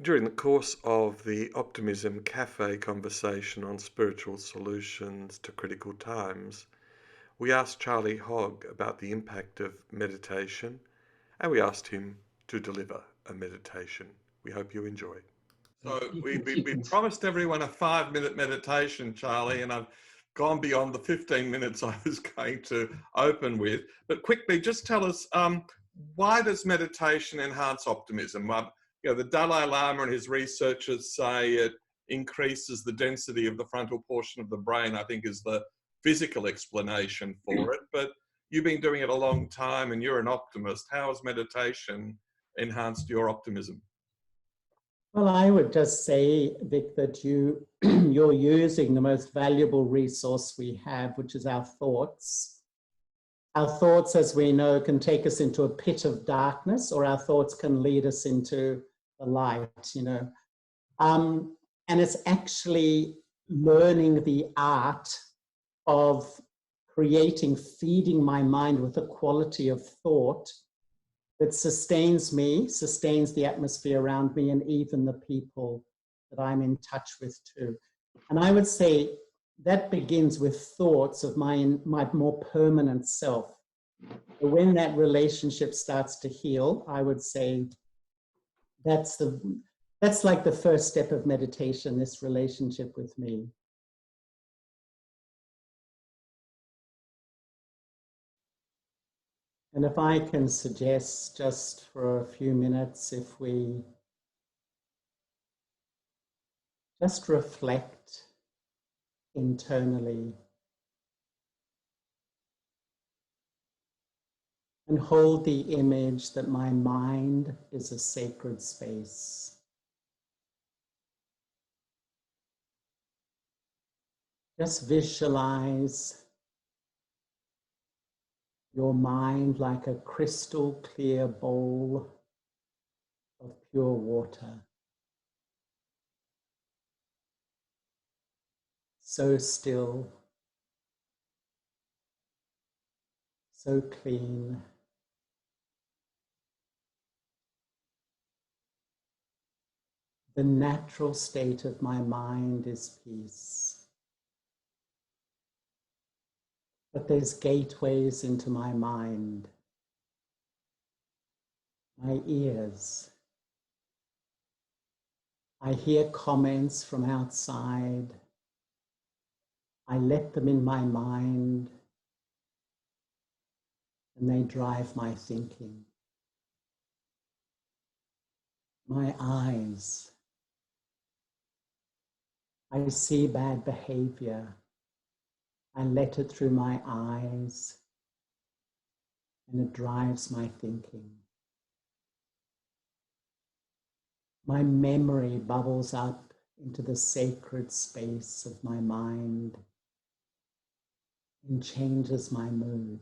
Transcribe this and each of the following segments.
During the course of the Optimism Cafe Conversation on spiritual solutions to critical times, we asked Charlie Hogg about the impact of meditation, and we asked him to deliver a meditation. We hope you enjoy. So we promised everyone a 5-minute meditation, Charlie, and I've gone beyond the 15 minutes I was going to open with. But quickly, just tell us, why does meditation enhance optimism? The Dalai Lama and his researchers say it increases the density of the frontal portion of the brain, I think is the physical explanation for it. But you've been doing it a long time and you're an optimist. How has meditation enhanced your optimism? Well, I would just say, Vic, that you're using the most valuable resource we have, which is our thoughts. Our thoughts, as we know, can take us into a pit of darkness, or our thoughts can lead us into the light, And it's actually learning the art of feeding my mind with a quality of thought that sustains me, sustains the atmosphere around me, and even the people that I'm in touch with too. And I would say that begins with thoughts of my more permanent self. When that relationship starts to heal, I would say that's like the first step of meditation, this relationship with me. And if I can suggest, just for a few minutes, if we just reflect internally and hold the image that my mind is a sacred space. Just visualize your mind like a crystal clear bowl of pure water. So still, so clean. The natural state of my mind is peace. But there's gateways into my mind, my ears. I hear comments from outside. I let them in my mind, and they drive my thinking. My eyes. I see bad behavior. I let it through my eyes, and it drives my thinking. My memory bubbles up into the sacred space of my mind and changes my mood.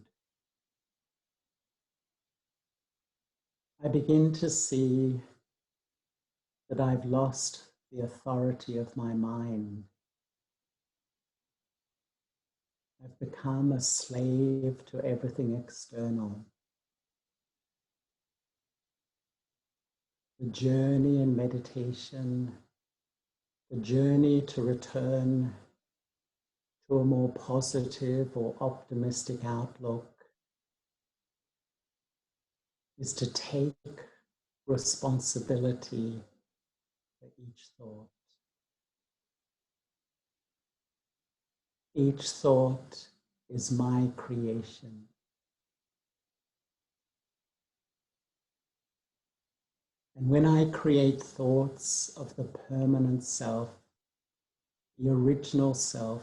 I begin to see that I've lost the authority of my mind. I've become a slave to everything external. The journey in meditation, the journey to return to a more positive or optimistic outlook, is to take responsibility for each thought. Each thought is my creation. And when I create thoughts of the permanent self, the original self,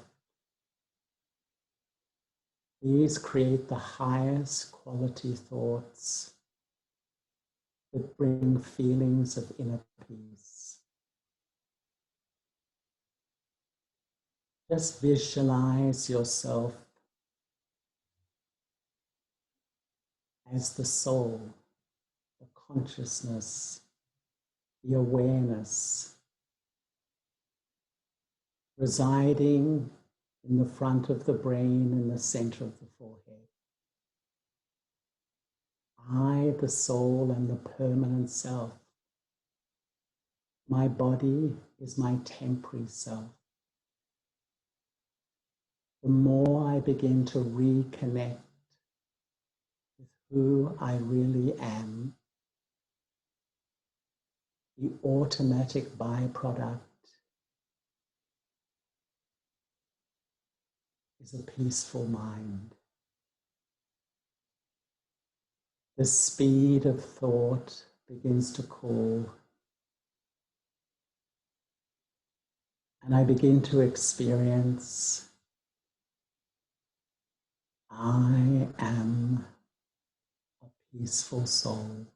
these create the highest quality thoughts that bring feelings of inner peace. Just visualize yourself as the soul, the consciousness, the awareness, residing in the front of the brain, in the center of the forehead. I, the soul, and the permanent self. my body is my temporary self, the more I begin to reconnect with who I really am, the automatic byproduct is a peaceful mind. The speed of thought begins to cool, and I begin to experience I am a peaceful soul.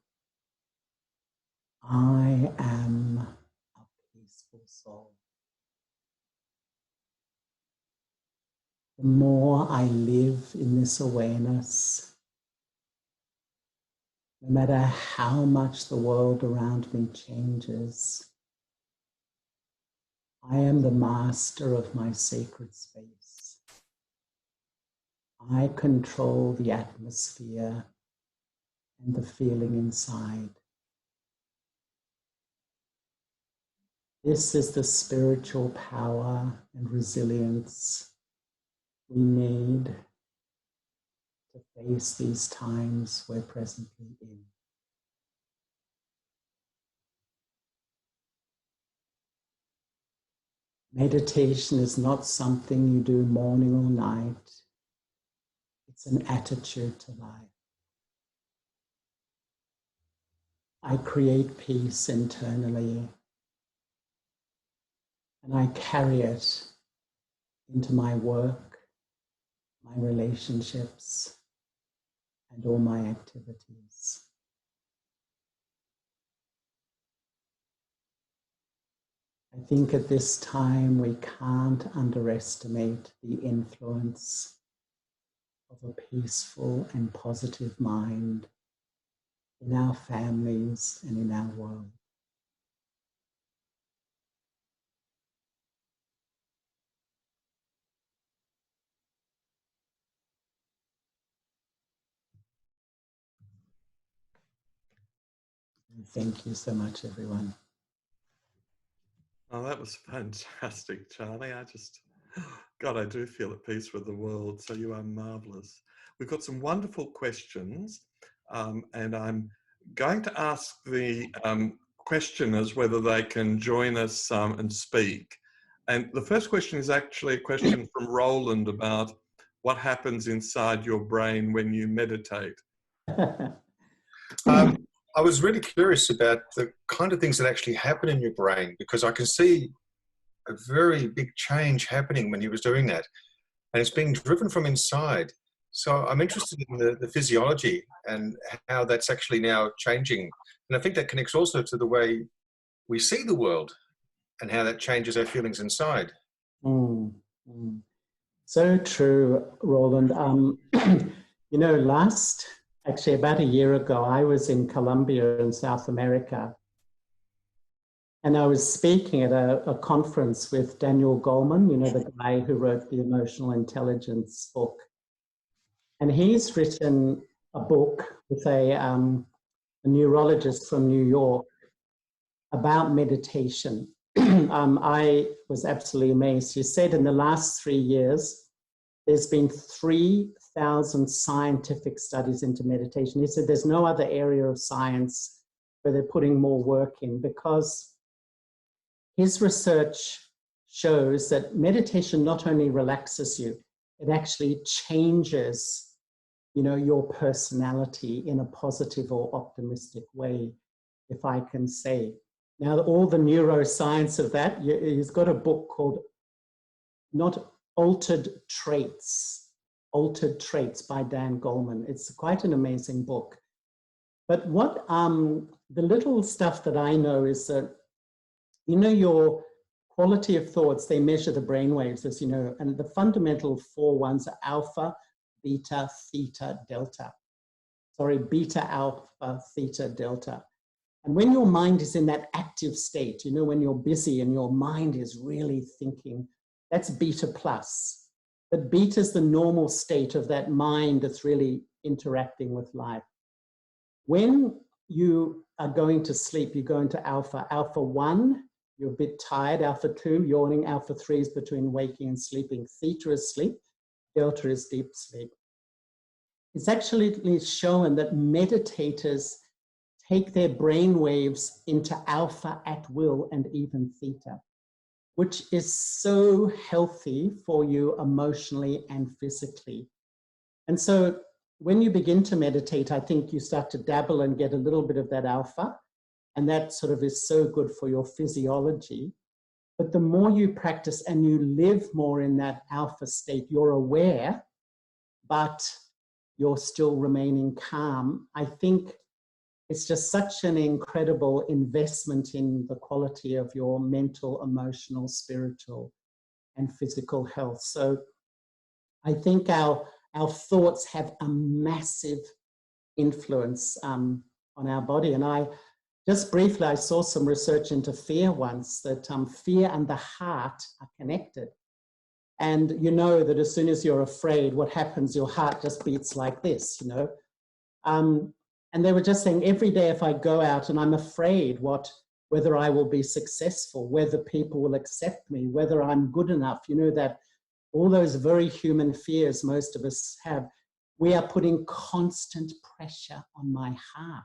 I am a peaceful soul. The more I live in this awareness, no matter how much the world around me changes, I am the master of my sacred space. I control the atmosphere and the feeling inside. This is the spiritual power and resilience we need to face these times we're presently in. Meditation is not something you do morning or night. It's an attitude to life. I create peace internally, and I carry it into my work, my relationships, and all my activities. I think at this time we can't underestimate the influence of a peaceful and positive mind in our families and in our world. And thank you so much, everyone. Oh, that was fantastic, Charlie. God, I do feel at peace with the world. So you are marvelous. We've got some wonderful questions, and I'm going to ask the questioners whether they can join us and speak. And the first question is actually a question from Roland about what happens inside your brain when you meditate. I was really curious about the kind of things that actually happen in your brain, because I can see a very big change happening when he was doing that, and it's being driven from inside. So I'm interested in the physiology and how that's actually now changing. And I think that connects also to the way we see the world and how that changes our feelings inside. So true, Roland. You know, actually about a year ago, I was in Colombia in South America, and I was speaking at a conference with Daniel Goleman, you know, the guy who wrote the Emotional Intelligence book. And he's written a book with a neurologist from New York about meditation. I was absolutely amazed. He said in the last 3 years, there's been 3,000 scientific studies into meditation. He said there's no other area of science where they're putting more work in, because his research shows that meditation not only relaxes you, it actually changes, you know, your personality in a positive or optimistic way, if I can say. Now, all the neuroscience of that, he's got a book called Altered Traits by Dan Goleman. It's quite an amazing book. But what the little stuff that I know is that, you know, your quality of thoughts, they measure the brain waves, as you know, and the fundamental 4 ones are alpha, beta, theta, delta. Sorry, beta, alpha, theta, delta. And when your mind is in that active state, you know, when you're busy and your mind is really thinking, that's beta plus. But beta is the normal state of that mind that's really interacting with life. When you are going to sleep, you go into alpha. Alpha 1 you're a bit tired, alpha 2, yawning, alpha 3 is between waking and sleeping, theta is sleep, delta is deep sleep. It's actually shown that meditators take their brain waves into alpha at will and even theta, which is so healthy for you emotionally and physically. And so when you begin to meditate, I think you start to dabble and get a little bit of that alpha, and that sort of is so good for your physiology. But the more you practice and you live more in that alpha state, you're aware, but you're still remaining calm. I think it's just such an incredible investment in the quality of your mental, emotional, spiritual, and physical health. So I think our thoughts have a massive influence on our body. And I just briefly, I saw some research into fear once, that fear and the heart are connected. And you know that as soon as you're afraid, what happens? Your heart just beats like this, you know. And they were just saying, every day if I go out and I'm afraid whether I will be successful, whether people will accept me, whether I'm good enough, you know, that all those very human fears most of us have, we are putting constant pressure on my heart.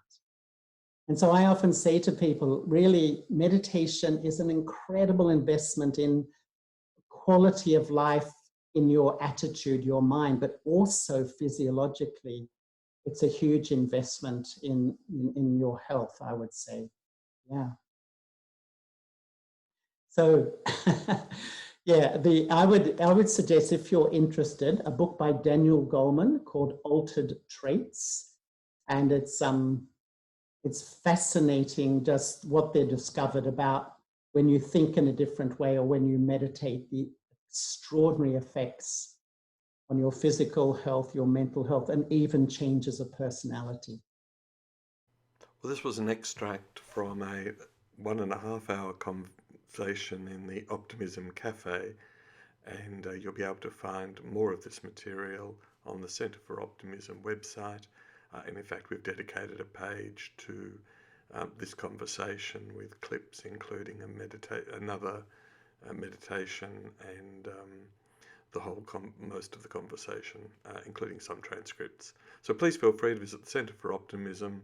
And so I often say to people, really, meditation is an incredible investment in quality of life, in your attitude, your mind, but also physiologically. It's a huge investment in your health, I would say. Yeah. So, yeah, I would suggest, if you're interested, a book by Daniel Goleman called Altered Traits, and it's fascinating just what they discovered about when you think in a different way or when you meditate, the extraordinary effects on your physical health, your mental health, and even changes of personality. Well, this was an extract from a 1.5 hour conversation in the Optimism Cafe, and you'll be able to find more of this material on the Centre for Optimism website. And in fact, we've dedicated a page to this conversation with clips including another meditation and most of the conversation, including some transcripts. So please feel free to visit the Centre for Optimism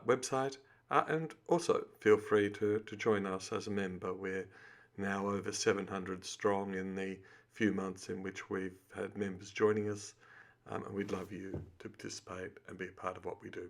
website, and also feel free to join us as a member. We're now over 700 strong in the few months in which we've had members joining us, and we'd love you to participate and be a part of what we do.